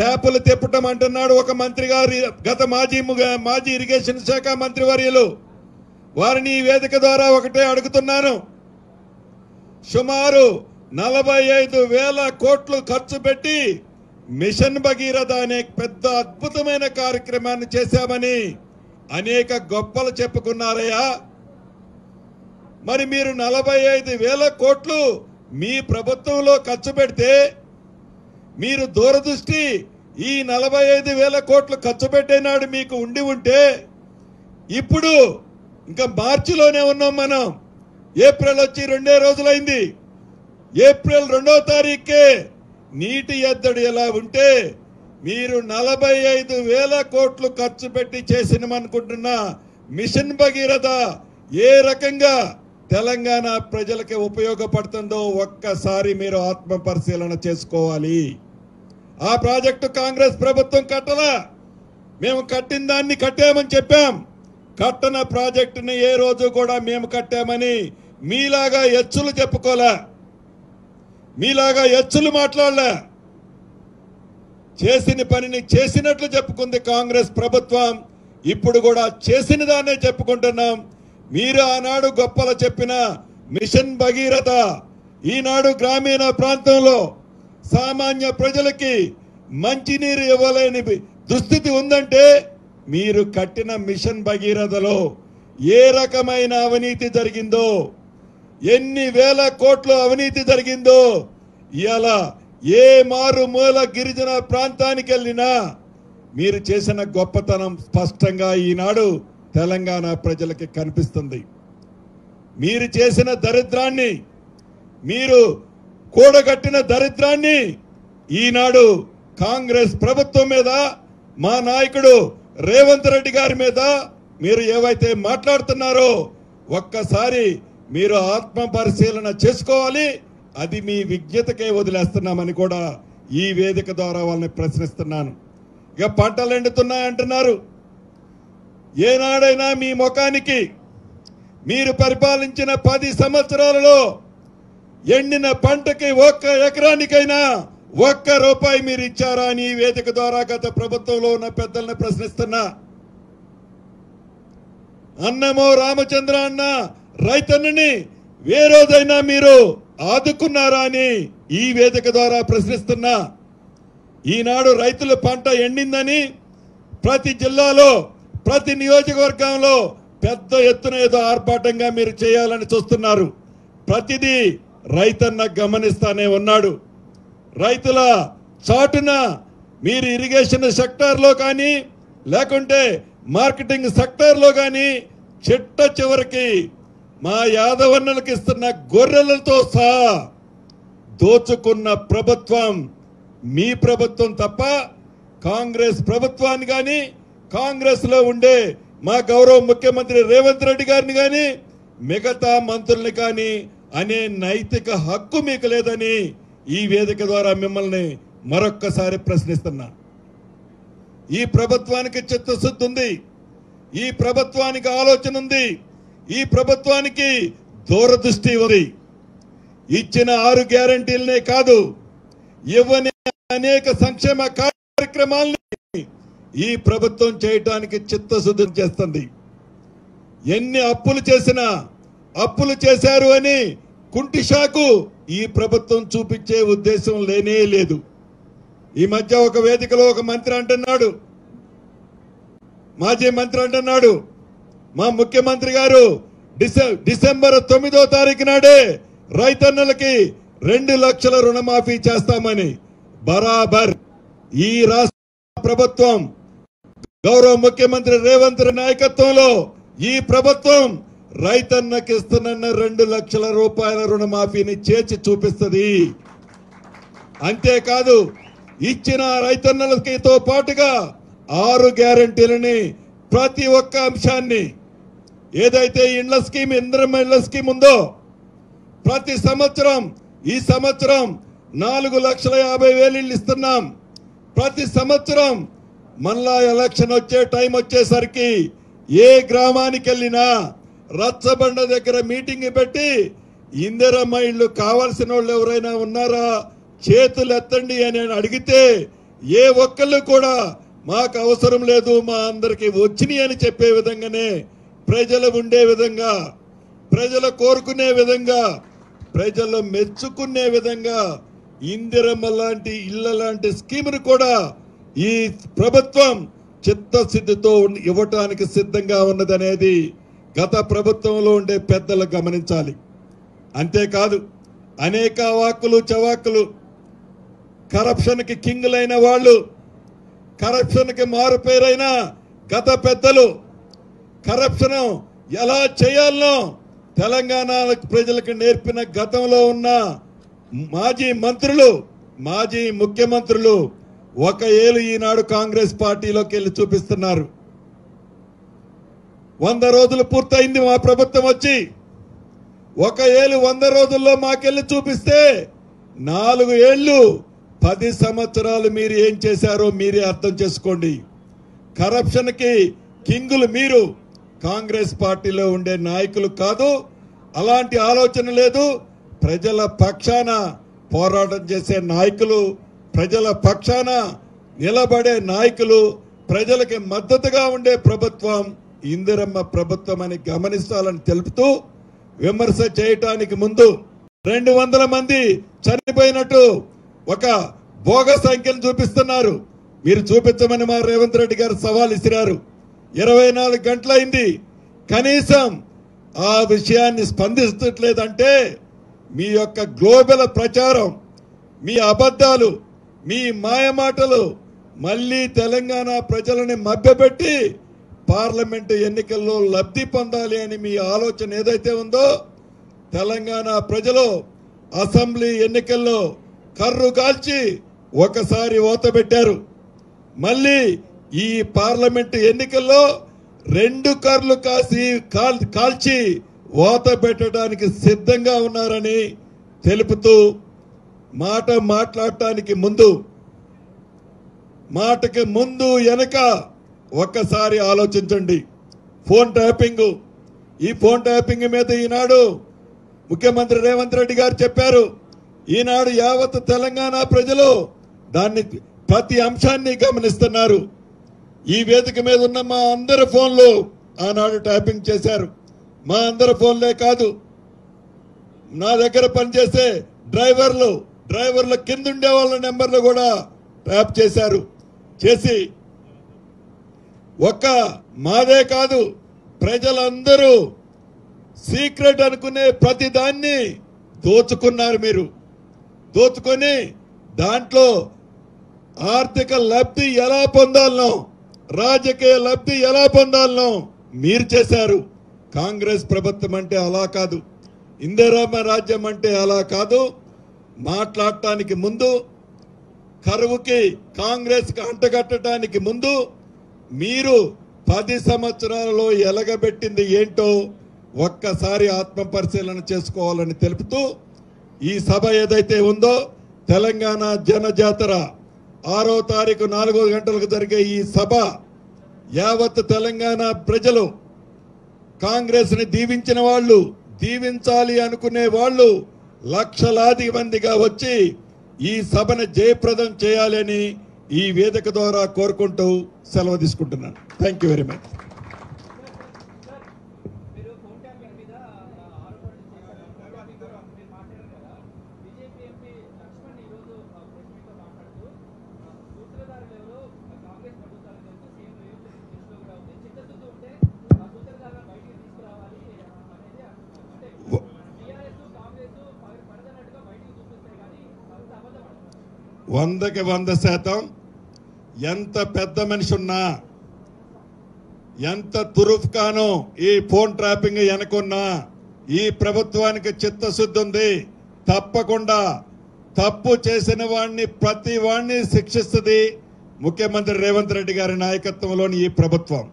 ట్యాపులు తిప్పటం అంటున్నాడు ఒక మంత్రి గారు, గత మాజీ ఇరిగేషన్ శాఖ మంత్రివర్యులు. వారిని ఈ వేదిక ద్వారా ఒకటే అడుగుతున్నాను. సుమారు 45,000 కోట్లు ఖర్చు పెట్టి మిషన్ భగీరథ అనే పెద్ద అద్భుతమైన కార్యక్రమాన్ని చేశామని అనేక గొప్పలు చెప్పుకున్నారయ్యా. మరి మీరు 45,000 కోట్లు మీ ప్రభుత్వంలో ఖర్చు పెడితే, మీరు దూరదృష్టి ఈ 45,000 కోట్లు ఖర్చు పెట్టేనాడు మీకు ఉండి ఉంటే, ఇప్పుడు ఇంకా మార్చిలోనే ఉన్నాం మనం. ఏప్రిల్ వచ్చి 2 రోజులైంది. ఏప్రిల్ 2వ తారీఖుకే నీటి ఎద్దడి ఎలా ఉంటే, మీరు 45,000 కోట్లు ఖర్చు పెట్టి చేసినమనుకుంటున్న మిషన్ భగీరథ ఏ రకంగా తెలంగాణ ప్రజలకి ఉపయోగపడుతుందో ఒక్కసారి మీరు ఆత్మ పరిశీలన చేసుకోవాలి. ఆ ప్రాజెక్టు కాంగ్రెస్ ప్రభుత్వం కట్టలా. మేము కట్టిన దాన్ని కట్టామని చెప్పాం. కట్టన ప్రాజెక్టుని ఏ రోజు కూడా మేము కట్టామని మీలాగా ఎచ్చులు చెప్పుకోలే, మీలాగా ఎచ్చులు మాట్లాడలే. చేసిన పనిని చేసినట్లు చెప్పుకుంది కాంగ్రెస్ ప్రభుత్వం. ఇప్పుడు కూడా చేసిన దాన్నే చెప్పుకుంటున్నాం. మీరు ఆనాడు గొప్పలు చెప్పిన మిషన్ భగీరథ ఈనాడు గ్రామీణ ప్రాంతంలో సామాన్య ప్రజలకి మంచినీరు ఇవ్వలేని దుస్థితి ఉందంటే, మీరు కట్టిన మిషన్ భగీరథలో ఏ రకమైన అవినీతి జరిగిందో, ఎన్ని వేల కోట్ల అవినీతి జరిగిందో ఇలా ఏ మారుమూల గిరిజన ప్రాంతానికి వెళ్ళినా మీరు చేసిన గొప్పతనం స్పష్టంగా ఈనాడు తెలంగాణ ప్రజలకి కనిపిస్తుంది. మీరు చేసిన దరిద్రాన్ని, మీరు కూడగట్టిన దరిద్రాన్ని ఈనాడు కాంగ్రెస్ ప్రభుత్వం మీద, మా నాయకుడు రేవంత్ రెడ్డి గారి మీద మీరు ఏవైతే మాట్లాడుతున్నారో ఒక్కసారి మీరు ఆత్మ పరిశీలన చేసుకోవాలి. అది మీ విజ్ఞతకే వదిలేస్తున్నామని కూడా ఈ వేదిక ద్వారా వాళ్ళని ప్రశ్నిస్తున్నాను. ఇక పంటలు ఎండుతున్నాయంటున్నారు. ఏనాడైనా మీ ముఖానికి మీరు పరిపాలించిన 10 సంవత్సరాలలో ఎండిన పంటకి 1 ఎకరానికైనా 1 రూపాయి మీరు ఇచ్చారా అని ఈ వేదిక ద్వారా గత ప్రభుత్వంలో ఉన్న పెద్దలను ప్రశ్నిస్తున్నా. అన్నమో రామచంద్ర అన్న రైతన్నని ఏ రోజైనా మీరు ఆదుకున్నారా అని ఈ వేదిక ద్వారా ప్రశ్నిస్తున్నా. ఈనాడు రైతుల పంట ఎండిందని ప్రతి జిల్లాలో, ప్రతి నియోజకవర్గంలో పెద్ద ఎత్తున ఏదో ఆర్భాటంగా మీరు చేయాలని చూస్తున్నారు. ప్రతిదీ రైతన్న గమనిస్తానే ఉన్నాడు. రైతుల చాటున మీరు ఇరిగేషన్ సెక్టార్లో కానీ, లేకుంటే మార్కెటింగ్ సెక్టార్లో కానీ చిట్ట చివరికి మా యాదవన్నలకు ఇస్తున్న గొర్రెలతో సహా దోచుకున్న ప్రభుత్వం మీ ప్రభుత్వం తప్ప కాంగ్రెస్ ప్రభుత్వాన్ని కానీ, కాంగ్రెస్ లో ఉండే మా గౌరవ ముఖ్యమంత్రి రేవంత్ రెడ్డి గారిని కానీ, మిగతా మంత్రుల్ని కానీ అనే నైతిక హక్కు మీకు లేదని ఈ వేదిక ద్వారా మిమ్మల్ని మరొక్కసారి ప్రశ్నిస్తున్నా. ఈ ప్రభుత్వానికి చిత్తశుద్ధి ఉంది, ఈ ప్రభుత్వానికి ఆలోచన ఉంది, ఈ ప్రభుత్వానికి దూరదృష్టి ఉంది. ఇచ్చిన 6 గ్యారంటీలనే కాదు, ఇవ్వని అనేక సంక్షేమ కార్యక్రమాలని ఈ ప్రభుత్వం చేయటానికి చిత్తశుద్ధి చేస్తుంది. ఎన్ని అప్పులు చేసినా అప్పులు చేశారు అని కుంటి షాకు ఈ ప్రభుత్వం చూపించే ఉద్దేశం లేనే లేదు. ఈ మధ్య ఒక వేదికలో ఒక మంత్రి అంటున్నాడు, మాజీ మంత్రి అంటున్నాడు, మా ముఖ్యమంత్రి గారు డిసెంబర్ 9వ తారీఖు నాడే రైతన్నలకి 2 లక్షల రుణమాఫీ చేస్తామని. బరాబర్ ఈ రాష్ట్ర ప్రభుత్వం గౌరవ ముఖ్యమంత్రి రేవంత్ రెడ్డి నాయకత్వంలో ఈ ప్రభుత్వం రైతన్నకి ఇస్తున్న 2 లక్షల రూపాయల రుణమాఫీని చేర్చి చూపిస్తుంది. అంతేకాదు ఇచ్చిన రైతన్నలతో పాటుగా 6 గ్యారంటీలని ప్రతి ఒక్క అంశాన్ని, ఏదైతే ఇండ్ల స్కీమ్, ఇంద్రమ్మ ఇండ్ల స్కీమ్ ఉందో ప్రతి సంవత్సరం, ఈ సంవత్సరం 4,50,000 ఇళ్ళు ఇస్తున్నాం. ప్రతి సంవత్సరం మళ్ళా ఎలక్షన్ వచ్చే టైం వచ్చేసరికి ఏ గ్రామానికి వెళ్ళినా రచ్చబండ దగ్గర మీటింగ్ పెట్టి ఇందిరమ్మ ఇళ్ళు కావాల్సిన వాళ్ళు ఎవరైనా ఉన్నారా చేతులు ఎత్తండి అని అడిగితే ఏ ఒక్కళ్ళు కూడా మాకు అవసరం లేదు, మా అందరికి వచ్చినాయి అని చెప్పే విధంగానే ప్రజలు ఉండే విధంగా, ప్రజలు కోరుకునే విధంగా, ప్రజలు మెచ్చుకునే విధంగా ఇందిరమ్మ లాంటి ఇళ్ల లాంటి స్కీమును కూడా ఈ ప్రభుత్వం చిత్తశుద్ధితో ఇవ్వటానికి సిద్ధంగా ఉన్నదనేది గత ప్రభుత్వంలో ఉండే పెద్దలు గమనించాలి. అంతేకాదు అనేక వాక్కులు చవాక్కులు, కరప్షన్కి కింగులైన వాళ్ళు, కరప్షన్కి మారుపేరైన గత పెద్దలు కరప్షన్ ఎలా చేయాలనో తెలంగాణ ప్రజలకు నేర్పిన గతంలో ఉన్న మాజీ మంత్రులు, మాజీ ముఖ్యమంత్రులు ఒక ఏళ్ళు ఈనాడు కాంగ్రెస్ పార్టీలోకి వెళ్ళి చూపిస్తున్నారు. 100 రోజులు పూర్తయింది మా ప్రభుత్వం వచ్చి. ఒక ఏళ్ళు 100 రోజుల్లో మాకెళ్ళి చూపిస్తే 4 ఏళ్లు 10 సంవత్సరాలు మీరు ఏం చేశారో మీరే అర్థం చేసుకోండి. కరప్షన్కి కింగులు మీరు, కాంగ్రెస్ పార్టీలో ఉండే నాయకులు కాదు. అలాంటి ఆలోచన లేదు. ప్రజల పక్షాన పోరాటం చేసే నాయకులు, ప్రజల పక్షాన నిలబడే నాయకులు, ప్రజలకి మద్దతుగా ఉండే ప్రభుత్వం ఇందిరమ్మ ప్రభుత్వం అని గమనిస్తాలని తెలుపుతూ, విమర్శ చేయటానికి ముందు 200 మంది చనిపోయినట్టు ఒక బోగస్ సంఖ్యను చూపిస్తున్నారు. మీరు చూపించమని మా రేవంత్ రెడ్డి గారు సవాల్ ఇసిరారు. 24 గంటలైంది, కనీసం ఆ విషయాన్ని స్పందించట్లేదంటే మీ యొక్క గ్లోబల్ ప్రచారం, మీ అబద్ధాలు, మీ మాయమాటలు మళ్ళీ తెలంగాణ ప్రజలని మభ్యపెట్టి పార్లమెంటు ఎన్నికల్లో లబ్ధి పొందాలి అని మీ ఆలోచన ఏదైతే ఉందో, తెలంగాణ ప్రజలు అసెంబ్లీ ఎన్నికల్లో కర్రు కాల్చి ఒకసారి ఓతబెట్టారు. మళ్ళీ ఈ పార్లమెంటు ఎన్నికల్లో 2 కర్లు కాల్చి ఓత పెట్టడానికి సిద్ధంగా ఉన్నారని తెలుపుతూ, మాట్లాడటానికి ముందు, మాటకి ముందు వెనక ఒక్కసారి ఆలోచించండి. ఫోన్ ట్యాపింగ్, ఈ ఫోన్ ట్యాపింగ్ మీద ఈనాడు ముఖ్యమంత్రి రేవంత్ రెడ్డి గారు చెప్పారు. ఈనాడు యావత్ తెలంగాణ ప్రజలు దాన్ని ప్రతి అంశాన్ని గమనిస్తున్నారు. ఈ వేదిక మీద ఉన్న మా అందరి ఫోన్లు ఆనాడు ట్యాపింగ్ చేశారు. మా అందరి ఫోన్లే కాదు, నా దగ్గర పనిచేసే డ్రైవర్ల కింద ఉండే వాళ్ళ నెంబర్లు కూడా ట్యాప్ చేశారు. చేసి ఒక్క మాదే కాదు, ప్రజలందరూ సీక్రెట్ అనుకునే ప్రతి దాన్ని దోచుకున్నారు. మీరు దోచుకొని దాంట్లో ఆర్థిక లబ్ధి ఎలా పొందాలనో, రాజకీయ లబ్ధి ఎలా పొందాలనో మీరు చేశారు. కాంగ్రెస్ ప్రభుత్వం అంటే అలా కాదు, ఇందిరమ్మ రాజ్యం అంటే అలా కాదు. మాట్లాడటానికి ముందు, కరువుకి కాంగ్రెస్ కి అంటగట్టడానికి ముందు మీరు 10 సంవత్సరాలలో ఎలగబెట్టింది ఏంటో ఒక్కసారి ఆత్మ పరిశీలన చేసుకోవాలని తెలుపుతూ, ఈ సభ ఏదైతే ఉందో తెలంగాణ జనజాతర 6వ తారీఖు 4 గంటలకు జరిగే ఈ సభ యావత్ తెలంగాణ ప్రజలు, కాంగ్రెస్ ని దీవించిన వాళ్ళు, దీవించాలి అనుకునే వాళ్ళు లక్షలాది మందిగా వచ్చి ఈ సభను జయప్రదం చేయాలని ఈ వేదిక ద్వారా కోరుకుంటూ సెలవు తీసుకుంటున్నాను. Thank you very much. వందకి 100% ఎంత పెద్ద మనిషి ఉన్నా, ఎంత తురుఫ్కానో ఈ ఫోన్ ట్రాపింగ్ వెనకున్నా ఈ ప్రభుత్వానికి చిత్తశుద్ధి ఉంది. తప్పకుండా తప్పు చేసిన వాడిని ప్రతి వాడిని శిక్షిస్తుంది ముఖ్యమంత్రి రేవంత్ రెడ్డి గారి నాయకత్వంలోని ఈ ప్రభుత్వం.